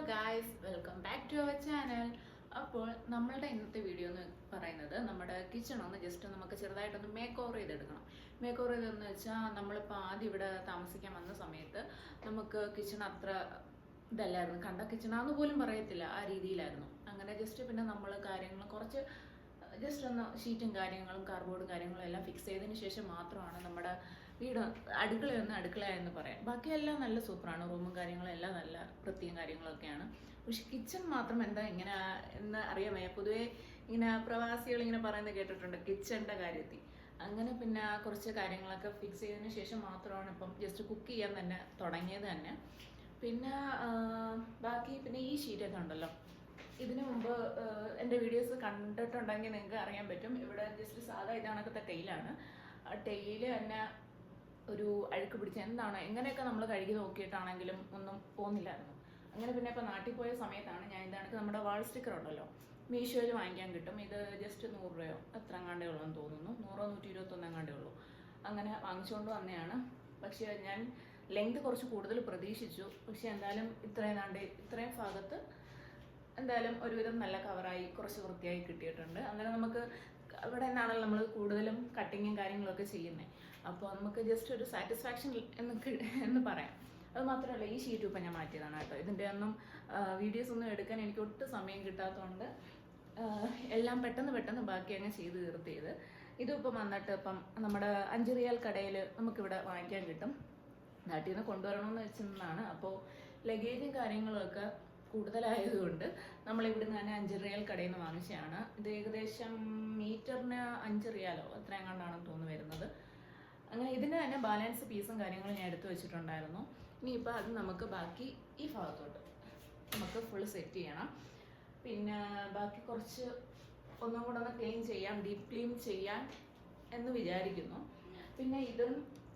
Guys, welcome back to our channel. അപ്പോൾ നമ്മളുടെ ഇന്നത്തെ വീഡിയോ എന്ന് പറയുന്നത് നമ്മുടെ കിച്ചൺ ഒന്ന് ജസ്റ്റ് നമുക്ക് ചെറുതായിട്ടൊന്ന് മേക്ക് ഓവർ ചെയ്തെടുക്കണം. മേക്ക് ഓവർ ചെയ്തതെന്ന് വെച്ചാൽ നമ്മളിപ്പോൾ ആദ്യം ഇവിടെ താമസിക്കാൻ വന്ന സമയത്ത് നമുക്ക് കിച്ചൺ അത്ര ഇതല്ലായിരുന്നു, കണ്ട കിച്ചണാന്ന് പോലും പറയത്തില്ല, ആ രീതിയിലായിരുന്നു. അങ്ങനെ ജസ്റ്റ് പിന്നെ നമ്മൾ കാര്യങ്ങൾ കുറച്ച് ജസ്റ്റ് ഒന്ന് ഷീറ്റും കാര്യങ്ങളും കാർഡ്ബോർഡും കാര്യങ്ങളും എല്ലാം ഫിക്സ് ചെയ്തതിന് ശേഷം മാത്രമാണ് നമ്മുടെ വീട് അടുക്കളയെന്ന് പറയാം. ബാക്കിയെല്ലാം നല്ല സൂപ്പറാണ്, റൂമും കാര്യങ്ങളും എല്ലാം നല്ല വൃത്തിയും കാര്യങ്ങളൊക്കെയാണ്. പക്ഷെ കിച്ചൺ മാത്രം എന്താ ഇങ്ങനെ എന്ന് അറിയാൻ വയ്യ. പൊതുവേ ഇങ്ങനെ പ്രവാസികൾ ഇങ്ങനെ പറയുന്നത് കേട്ടിട്ടുണ്ട് കിച്ചണിൻ്റെ കാര്യത്തിൽ. അങ്ങനെ പിന്നെ കുറച്ച് കാര്യങ്ങളൊക്കെ ഫിക്സ് ചെയ്തതിന് ശേഷം മാത്രമാണ് ഇപ്പം ജസ്റ്റ് കുക്ക് ചെയ്യാൻ തന്നെ തുടങ്ങിയത് തന്നെ. പിന്നെ ബാക്കി പിന്നെ ഈ ഷീറ്റൊക്കെ ഉണ്ടല്ലോ, ഇതിനു മുമ്പ് എൻ്റെ വീഡിയോസ് കണ്ടിട്ടുണ്ടെങ്കിൽ നിങ്ങൾക്ക് അറിയാൻ പറ്റും. ഇവിടെ ജസ്റ്റ് സാധാ ഇതാണൊക്കെ ടൈലാണ്. ആ ടൈല് തന്നെ ഒരു അഴുക്ക് പിടിച്ച എന്താണ് എങ്ങനെയൊക്കെ നമ്മൾ കഴുകി നോക്കിയിട്ടാണെങ്കിലും ഒന്നും പോകുന്നില്ലായിരുന്നു. അങ്ങനെ പിന്നെ ഇപ്പോൾ നാട്ടിൽ പോയ സമയത്താണ് ഞാൻ ഇതാണെങ്കിൽ നമ്മുടെ വാൾ സ്റ്റിക്കർ ഉണ്ടല്ലോ, മീഷോയിൽ വാങ്ങിക്കാൻ കിട്ടും. ഇത് ജസ്റ്റ് 100 രൂപയോ എത്ര എങ്ങാണ്ടേ ഉള്ളൂ എന്ന് തോന്നുന്നു, 100 121 എങ്ങാണ്ടേ ഉള്ളൂ. അങ്ങനെ വാങ്ങിച്ചുകൊണ്ട് വന്നതാണ്. പക്ഷേ ഞാൻ ലെങ്ത് കുറച്ച് കൂടുതൽ പ്രതീക്ഷിച്ചു. പക്ഷെ എന്തായാലും ഇത്രയും ഭാഗത്ത് എന്തായാലും ഒരുവിധം നല്ല കവറായി കുറച്ച് വൃത്തിയായി കിട്ടിയിട്ടുണ്ട്. അങ്ങനെ നമുക്ക് ഇവിടെ നിന്നാണല്ലോ നമ്മൾ കൂടുതലും കട്ടിങ്ങും കാര്യങ്ങളൊക്കെ ചെയ്യുന്നത്. അപ്പോൾ നമുക്ക് ജസ്റ്റ് ഒരു സാറ്റിസ്ഫാക്ഷൻ എന്ന് പറയാം. അത് മാത്രമല്ല, ഈ ഷീറ്റും ഇപ്പം ഞാൻ മാറ്റിയതാണ് കേട്ടോ. ഇതിൻ്റെ ഒന്നും വീഡിയോസ് ഒന്നും എടുക്കാൻ എനിക്ക് ഒട്ടും സമയം കിട്ടാത്തതുകൊണ്ട് എല്ലാം പെട്ടെന്ന് ബാക്കി അങ്ങ് ചെയ്ത് തീർത്തിയത്. ഇതും ഇപ്പം വന്നിട്ട് ഇപ്പം നമ്മുടെ 5 റിയാൽ കടയിൽ നമുക്കിവിടെ വാങ്ങിക്കാൻ കിട്ടും. നാട്ടിൽ നിന്ന് കൊണ്ടുവരണമെന്ന് വെച്ചതാണ്. അപ്പോൾ ലഗേജും കാര്യങ്ങളൊക്കെ കൂടുതലായതുകൊണ്ട് നമ്മളിവിടുന്ന് തന്നെ 5 റിയാൽ കടയിൽ നിന്ന് വാങ്ങിച്ചതാണ്. ഇത് ഏകദേശം മീറ്ററിന് 5 റിയാലോ അത്ര എങ്ങാണ്ടാണെന്ന് തോന്നുന്നു വരുന്നത്. അങ്ങനെ ഇതിൻ്റെ തന്നെ ബാലൻസ് പീസും കാര്യങ്ങളും ഞാൻ എടുത്തു വെച്ചിട്ടുണ്ടായിരുന്നു. ഇനിയിപ്പോൾ അത് നമുക്ക് ബാക്കി ഈ ഭാഗത്തോട്ട് നമുക്ക് ഫുൾ സെറ്റ് ചെയ്യണം. പിന്നെ ബാക്കി കുറച്ച് ഒന്നും കൂടെ ഒന്ന് ക്ലീൻ ചെയ്യാം, ഡീപ്പ് ക്ലീൻ ചെയ്യാൻ എന്ന് വിചാരിക്കുന്നു. പിന്നെ ഇതും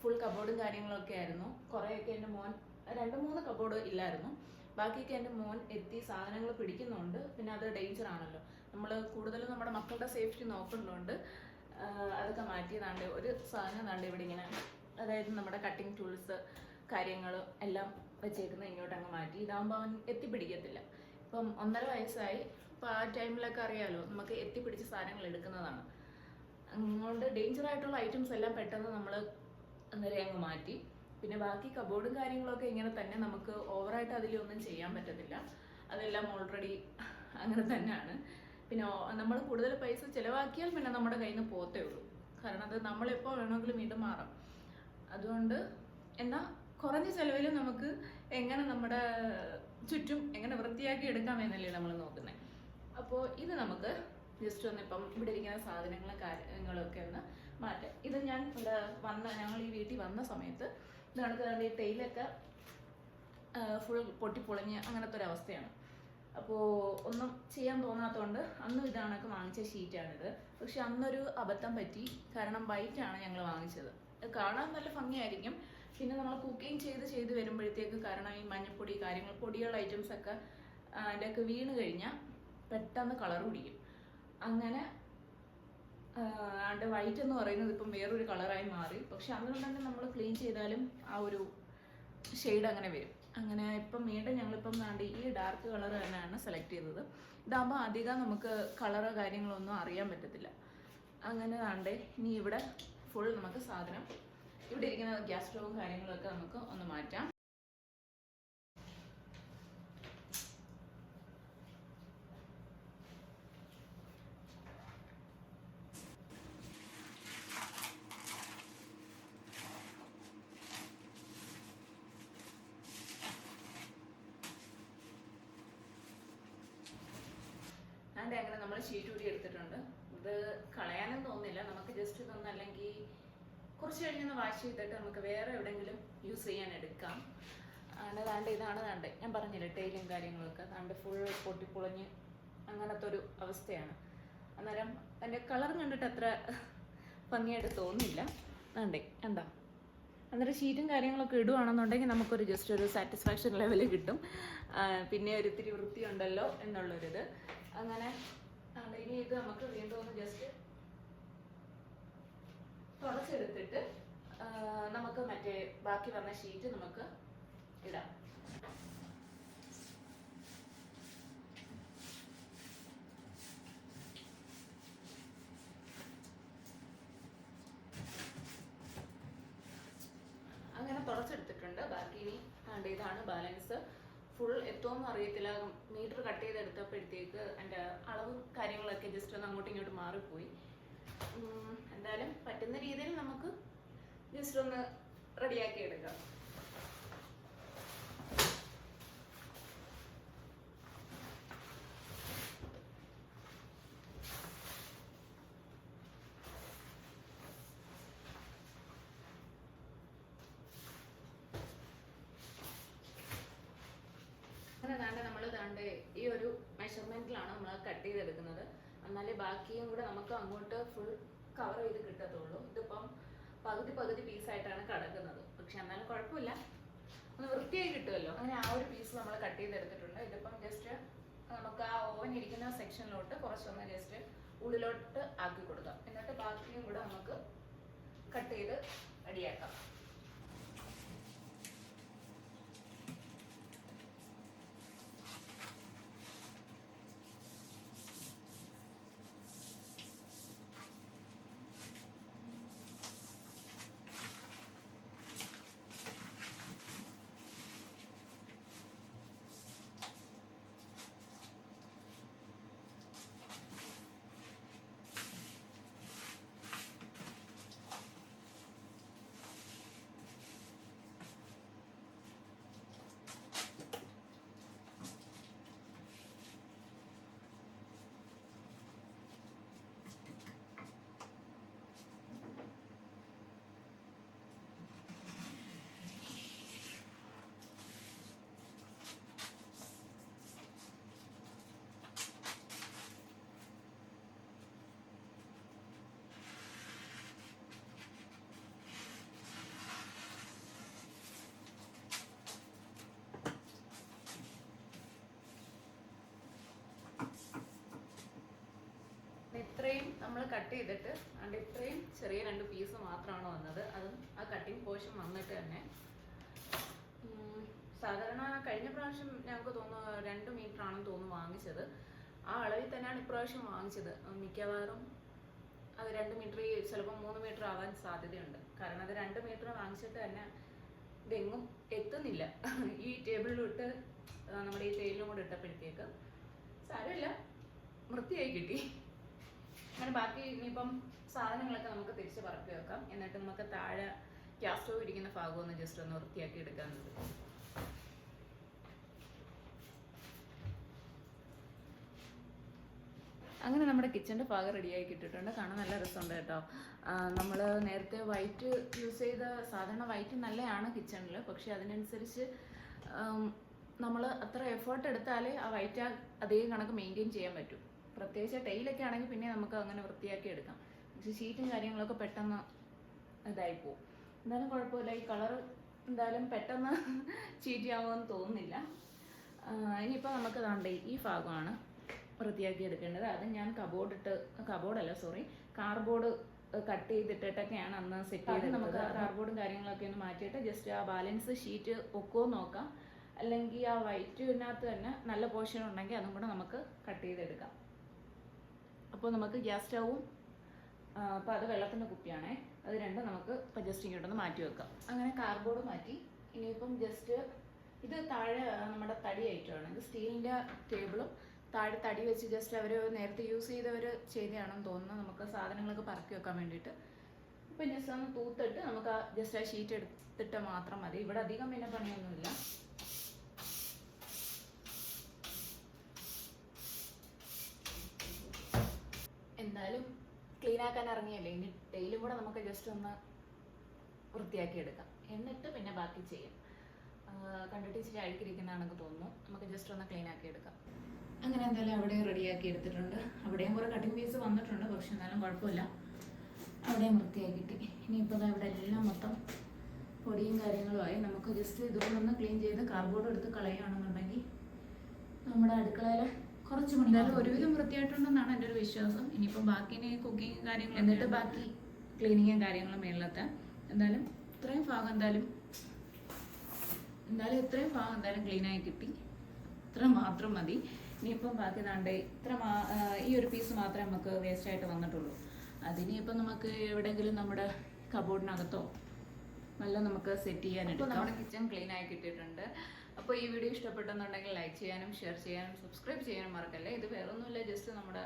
ഫുൾ കബോർഡും കാര്യങ്ങളൊക്കെ ആയിരുന്നു. കുറേയൊക്കെ എൻ്റെ മോൻ 2-3 കബോർഡ് ഇല്ലായിരുന്നു. ബാക്കിയൊക്കെ എൻ്റെ മോൻ എത്തി സാധനങ്ങൾ പിടിക്കുന്നുണ്ട്. പിന്നെ അത് ഡേഞ്ചർ ആണല്ലോ, നമ്മൾ കൂടുതലും നമ്മുടെ മക്കളുടെ സേഫ്റ്റി നോക്കുന്നുണ്ട്. അതൊക്കെ മാറ്റിയതാണ്ട് ഒരു സാധനം താണ്ട് ഇവിടെ ഇങ്ങനെ, അതായത് നമ്മുടെ കട്ടിങ് ടൂൾസ് കാര്യങ്ങൾ എല്ലാം വെച്ചേക്കുന്നത് ഇങ്ങോട്ട് അങ്ങ് മാറ്റി. ഇതാകുമ്പോൾ അവൻ എത്തിപ്പിടിക്കത്തില്ല. ഇപ്പം 1.5 വയസ്സായി. അപ്പോൾ ആ ടൈമിലൊക്കെ അറിയാലോ, നമുക്ക് എത്തിപ്പിടിച്ച സാധനങ്ങൾ എടുക്കുന്നതാണ്. അതുകൊണ്ട് ഡേഞ്ചറായിട്ടുള്ള ഐറ്റംസ് എല്ലാം പെട്ടെന്ന് നമ്മൾ അന്നേരം അങ്ങ് മാറ്റി. പിന്നെ ബാക്കി കബോർഡും കാര്യങ്ങളൊക്കെ ഇങ്ങനെ തന്നെ, നമുക്ക് ഓവറായിട്ട് അതിലൊന്നും ചെയ്യാൻ പറ്റത്തില്ല. അതെല്ലാം ഓൾറെഡി അങ്ങനെ തന്നെയാണ്. പിന്നെ നമ്മൾ കൂടുതൽ പൈസ ചിലവാക്കിയാൽ പിന്നെ നമ്മുടെ കയ്യിൽ നിന്ന് പോത്തേ ഉള്ളൂ. കാരണം അത് നമ്മളെപ്പോൾ വേണമെങ്കിലും വീണ്ടും മാറാം. അതുകൊണ്ട് എന്നാൽ കുറഞ്ഞ ചിലവിൽ നമുക്ക് എങ്ങനെ നമ്മുടെ ചുറ്റും എങ്ങനെ വൃത്തിയാക്കി എടുക്കാമെന്നല്ലേ നമ്മൾ നോക്കുന്നത്. അപ്പോൾ ഇത് നമുക്ക് ജസ്റ്റ് ഒന്ന് ഇപ്പം ഇവിടെ ഇരിക്കുന്ന സാധനങ്ങളും കാര്യങ്ങളൊക്കെ ഒന്ന് മാറ്റാം. ഇത് ഞാൻ ഇവിടെ ഞങ്ങൾ ഈ വീട്ടിൽ വന്ന സമയത്ത് ഇതാണ് ഈ ടൈലൊക്കെ ഫുൾ പൊട്ടിപ്പൊളിഞ്ഞ് അങ്ങനത്തെ ഒരു അവസ്ഥയാണ്. അപ്പോൾ ഒന്നും ചെയ്യാൻ തോന്നാത്തതുകൊണ്ട് അന്നും ഇതാണൊക്കെ വാങ്ങിച്ച ഷീറ്റാണിത്. പക്ഷെ അന്നൊരു അബദ്ധം പറ്റി. കാരണം വൈറ്റാണ് ഞങ്ങൾ വാങ്ങിച്ചത്. കാണാൻ നല്ല ഭംഗിയായിരിക്കും. പിന്നെ നമ്മൾ കുക്കിംഗ് ചെയ്ത് വരുമ്പോഴത്തേക്ക്, കാരണം ഈ മഞ്ഞപ്പൊടി പൊടിയുള്ള ഐറ്റംസൊക്കെ അതിൻ്റെയൊക്കെ വീണ് കഴിഞ്ഞാൽ പെട്ടെന്ന് കളർ പിടിക്കും. അങ്ങനെ വൈറ്റ് എന്ന് പറയുന്നത് ഇപ്പം വേറൊരു കളറായി മാറി. പക്ഷെ അതുകൊണ്ട് തന്നെ നമ്മൾ ക്ലീൻ ചെയ്താലും ആ ഒരു ഷെയ്ഡ് അങ്ങനെ വരും. അങ്ങനെ ഇപ്പം വീണ്ടും ഞങ്ങളിപ്പം ഈ ഡാർക്ക് കളർ തന്നെയാണ് സെലക്ട് ചെയ്തത്. ഇതാകുമ്പോൾ അധികം നമുക്ക് കളറോ കാര്യങ്ങളൊന്നും അറിയാൻ പറ്റത്തില്ല. അങ്ങനെ ഇനി ഇവിടെ ഫുൾ നമുക്ക് സാധനം ഇവിടെ ഇരിക്കുന്ന ഗ്യാസ് സ്റ്റോവും കാര്യങ്ങളൊക്കെ നമുക്ക് ഒന്ന് മാറ്റാം. അങ്ങനെ നമ്മൾ ഷീറ്റ് കൂടി എടുത്തിട്ടുണ്ട്. ഇത് കളയാനും തോന്നില്ല. നമുക്ക് ജസ്റ്റ് ഇതൊന്നും അല്ലെങ്കിൽ കുറച്ച് കഴിഞ്ഞൊന്ന് വാഷ് ചെയ്തിട്ട് നമുക്ക് വേറെ എവിടെയെങ്കിലും യൂസ് ചെയ്യാൻ എടുക്കാം. ഇതാണ് ഞാൻ പറഞ്ഞില്ലേ ടൈലും കാര്യങ്ങളൊക്കെ ഫുൾ പൊട്ടിപ്പൊളിഞ്ഞ് അങ്ങനത്തെ ഒരു അവസ്ഥയാണ്. അന്നേരം അതിൻ്റെ കളർ കണ്ടിട്ട് അത്ര ഭംഗിയായിട്ട് തോന്നില്ല. എന്താ അന്നേരം ഷീറ്റും കാര്യങ്ങളൊക്കെ ഇടുവാണെന്നുണ്ടെങ്കിൽ നമുക്കൊരു ജസ്റ്റ് ഒരു സാറ്റിസ്ഫാക്ഷൻ ലെവൽ കിട്ടും. പിന്നെ ഒരു ഇത്തിരി വൃത്തിയുണ്ടല്ലോ എന്നുള്ളൊരിത്. അങ്ങനെ ഇനി ഇത് നമുക്ക് വീണ്ടും ഒന്ന് ജസ്റ്റ് തുടച്ചെടുത്തിട്ട് നമുക്ക് മറ്റേ ബാക്കി വന്ന ഷീറ്റ് നമുക്ക് ഇടാം. എടുത്തോന്നും അറിയത്തില്ല. മീറ്റർ കട്ട് ചെയ്തെടുത്തപ്പോഴത്തേക്ക് എൻ്റെ അളവും കാര്യങ്ങളൊക്കെ ജസ്റ്റ് ഒന്ന് അങ്ങോട്ടും ഇങ്ങോട്ടും മാറിപ്പോയി. എന്തായാലും പറ്റുന്ന രീതിയിൽ നമുക്ക് ജസ്റ്റ് ഒന്ന് റെഡിയാക്കി എടുക്കാം. അങ്ങനെ നമ്മൾ ഈ ഒരു മെഷർമെന്റിലാണ് നമ്മൾ കട്ട് ചെയ്തെടുക്കുന്നത്. എന്നാലേ ബാക്കിയും കൂടെ നമുക്ക് അങ്ങോട്ട് ഫുൾ കവർ ചെയ്ത് കിട്ടത്തുള്ളൂ. ഇതിപ്പം പകുതി പീസായിട്ടാണ് കിടക്കുന്നത്. പക്ഷെ എന്നാലും കുഴപ്പമില്ല, ഒന്ന് വൃത്തിയായി കിട്ടുമല്ലോ. അങ്ങനെ ആ ഒരു പീസ് നമ്മൾ കട്ട് ചെയ്തെടുത്തിട്ടുണ്ട്. ഇതിപ്പം ജസ്റ്റ് നമുക്ക് ആ ഓവൻ ഇരിക്കുന്ന സെക്ഷനിലോട്ട് കുറച്ചൊന്ന് ജസ്റ്റ് ഉള്ളിലോട്ട് ആക്കി കൊടുക്കാം. എന്നിട്ട് ബാക്കിയും കൂടെ നമുക്ക് കട്ട് ചെയ്ത് റെഡിയാക്കാം. ഇത്രയും നമ്മൾ കട്ട് ചെയ്തിട്ട് അതുകൊണ്ട് ഇത്രയും ചെറിയ 2 പീസ് മാത്രമാണ് വന്നത്. അതും ആ കട്ടിങ് പോർഷൻ വന്നിട്ട് തന്നെ സാധാരണ കഴിഞ്ഞ പ്രാവശ്യം ഞങ്ങൾക്ക് തോന്നുന്നു 2 മീറ്റർ ആണെന്ന് തോന്നുന്നു വാങ്ങിച്ചത്. ആ അളവിൽ തന്നെയാണ് ഇപ്രാവശ്യം വാങ്ങിച്ചത്. മിക്കവാറും അത് 2 മീറ്റർ, ചിലപ്പോൾ 3 മീറ്റർ ആവാൻ സാധ്യതയുണ്ട്. കാരണം അത് 2 മീറ്റർ വാങ്ങിച്ചിട്ട് തന്നെ ഇതെങ്ങും എത്തുന്നില്ല. ഈ ടേബിളിലിട്ട് നമ്മുടെ ഈ തേയിലും കൂടെ ഇട്ടപ്പോഴത്തേക്ക് സാരമില്ല, വൃത്തിയായി കിട്ടി. അങ്ങനെ ബാക്കി ഇനിയിപ്പം സാധനങ്ങളൊക്കെ നമുക്ക് തിരിച്ച് പറക്കി വെക്കാം. എന്നിട്ട് നമുക്ക് താഴെ ഗ്യാസ് സ്റ്റവ് ഇരിക്കുന്ന ഭാഗം ഒന്ന് ജസ്റ്റ് ഒന്ന് വൃത്തിയാക്കി എടുക്കാനുണ്ട്. അങ്ങനെ നമ്മുടെ കിച്ചൻ്റെ ഭാഗം റെഡിയായി കിട്ടിയിട്ടുണ്ട്. കാണാൻ നല്ല രസമുണ്ട് കേട്ടോ. നമ്മൾ നേരത്തെ വൈറ്റ് യൂസ് ചെയ്ത സാധാരണ വൈറ്റ് നല്ലതാണ് കിച്ചണിൽ. പക്ഷെ അതിനനുസരിച്ച് നമ്മൾ അത്ര എഫേർട്ട് എടുത്താലേ ആ വൈറ്റ് അതേ കണക്ക് മെയിൻറ്റെയിൻ ചെയ്യാൻ പറ്റും. പ്രത്യേകിച്ച് ടൈലൊക്കെ ആണെങ്കിൽ പിന്നെ നമുക്ക് അങ്ങനെ വൃത്തിയാക്കി എടുക്കാം. പക്ഷേ ഷീറ്റും കാര്യങ്ങളൊക്കെ പെട്ടെന്ന് ഇതായിപ്പോവും. എന്തായാലും കുഴപ്പമില്ല. ഈ കളർ എന്തായാലും പെട്ടെന്ന് ചീറ്റിയാവുമെന്ന് തോന്നുന്നില്ല. ഇനിയിപ്പോൾ നമുക്ക് താണ്ടേ ഈ ഭാഗമാണ് വൃത്തിയാക്കി എടുക്കേണ്ടത്. അത് ഞാൻ കാർഡ്ബോർഡ് കട്ട് ചെയ്തിട്ടൊക്കെയാണ് അന്ന് സെറ്റ് ചെയ്ത്. നമുക്ക് കാർഡ്ബോർഡും കാര്യങ്ങളൊക്കെ ഒന്ന് മാറ്റിയിട്ട് ജസ്റ്റ് ആ ബാലൻസ് ഷീറ്റ് ഒക്കുമോ നോക്കാം. അല്ലെങ്കിൽ ആ വൈറ്റിനകത്ത് തന്നെ നല്ല പോർഷൻ ഉണ്ടെങ്കിൽ അതും കൂടെ നമുക്ക് കട്ട് ചെയ്തെടുക്കാം. അപ്പോൾ നമുക്ക് ഗ്യാസ് സ്റ്റൗവും അപ്പോൾ അത് വെള്ളത്തിൻ്റെ കുപ്പിയാണേ, അത് രണ്ടും നമുക്ക് ഇപ്പോൾ ജസ്റ്റ് ഇങ്ങോട്ടൊന്ന് മാറ്റി വെക്കാം. അങ്ങനെ കാർഡ്ബോർഡ് മാറ്റി. ഇനിയിപ്പം ജസ്റ്റ് ഇത് താഴെ നമ്മുടെ തടി ഐറ്റമാണ്. ഇത് സ്റ്റീലിൻ്റെ ടേബിളും താഴെ തടി വെച്ച് ജസ്റ്റ് അവർ നേരത്തെ യൂസ് ചെയ്തവർ ചെയ്തതാണെന്ന് തോന്നുന്നു. നമുക്ക് സാധനങ്ങളൊക്കെ പറക്കി വെക്കാൻ വേണ്ടിയിട്ട്. ഇപ്പം ജസ്റ്റ് ഒന്ന് തൂത്തിട്ട് നമുക്ക് ജസ്റ്റ് ആ ഷീറ്റ് എടുത്തിട്ട് മാത്രം മതി. ഇവിടെ അധികം പിന്നെ പണിയൊന്നുമില്ല. എന്തായാലും ക്ലീൻ ആക്കാൻ ഇറങ്ങിയല്ലേ, ഇനി ടൈലും കൂടെ നമുക്ക് ജസ്റ്റ് ഒന്ന് വൃത്തിയാക്കി എടുക്കാം. എന്നിട്ട് പിന്നെ ബാക്കി ചെയ്യാം. കണ്ടിട്ട് ഇച്ചിരി അഴുക്കിരിക്കുന്നതാണെന്ന് തോന്നുന്നു. നമുക്ക് ജസ്റ്റ് ഒന്ന് ക്ലീൻ ആക്കി എടുക്കാം. അങ്ങനെ എന്തായാലും അവിടെ റെഡിയാക്കി എടുത്തിട്ടുണ്ട്. അവിടെയും കുറേ കട്ടിങ് പീസ് വന്നിട്ടുണ്ട്. പക്ഷെ എന്നാലും കുഴപ്പമില്ല, അവിടെയും വൃത്തിയാക്കിയിട്ട് ഇനിയിപ്പോൾ ഇവിടെ എല്ലാം മൊത്തം പൊടിയും കാര്യങ്ങളുമായി. നമുക്ക് ജസ്റ്റ് ഇതുകൊണ്ടൊന്ന് ക്ലീൻ ചെയ്ത് കാർഡ്ബോർഡ് എടുത്ത് കളയുകയാണെന്നുണ്ടെങ്കിൽ നമ്മുടെ അടുക്കളയിൽ കുറച്ച് മണി എന്തായാലും ഒരുവിധം വൃത്തിയായിട്ടുണ്ടെന്നാണ് എൻ്റെ ഒരു വിശ്വാസം. ഇനിയിപ്പം ബാക്കിന് കുക്കിങ് കാര്യങ്ങൾ എന്നിട്ട് ബാക്കി ക്ലീനിങ്ങും കാര്യങ്ങളും മേളിലെത്താൻ. എന്തായാലും ഇത്രയും ഭാഗം എന്തായാലും ക്ലീനായി കിട്ടി. ഇത്ര മാത്രം മതി. ഇനിയിപ്പം ബാക്കി നാണ്ടേ ഈ ഒരു പീസ് മാത്രമേ നമുക്ക് വേസ്റ്റായിട്ട് വന്നിട്ടുള്ളൂ. അതിനിപ്പം നമുക്ക് എവിടെയെങ്കിലും നമ്മുടെ കബോർഡിനകത്തോ നല്ല നമുക്ക് സെറ്റ് ചെയ്യാനായിട്ട്. നമ്മുടെ കിച്ചൺ ക്ലീൻ ആയി കിട്ടിയിട്ടുണ്ട്. അപ്പോൾ ഈ വീഡിയോ ഇഷ്ടപ്പെട്ടെന്നുണ്ടെങ്കിൽ ലൈക്ക് ചെയ്യാനും ഷെയർ ചെയ്യാനും സബ്സ്ക്രൈബ് ചെയ്യാനും മറക്കല്ലേ. ഇത് വേറൊന്നുമില്ല, ജസ്റ്റ് നമ്മുടെ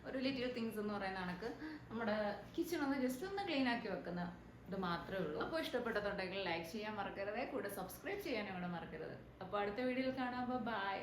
ഒരു ലിറ്റിൽ തിങ്സ് എന്ന് പറയുന്ന കണക്ക് നമ്മുടെ കിച്ചൺ ഒന്ന് ജസ്റ്റ് ഒന്ന് ക്ലീൻ ആക്കി വെക്കുന്ന ഇത് മാത്രമേ ഉള്ളൂ. അപ്പോൾ ഇഷ്ടപ്പെട്ടതുണ്ടെങ്കിൽ ലൈക്ക് ചെയ്യാൻ മറക്കരുത്, കൂടെ സബ്സ്ക്രൈബ് ചെയ്യാനും കൂടെ മറക്കരുത്. അപ്പോൾ അടുത്ത വീഡിയോയിൽ കാണാം. ബൈ.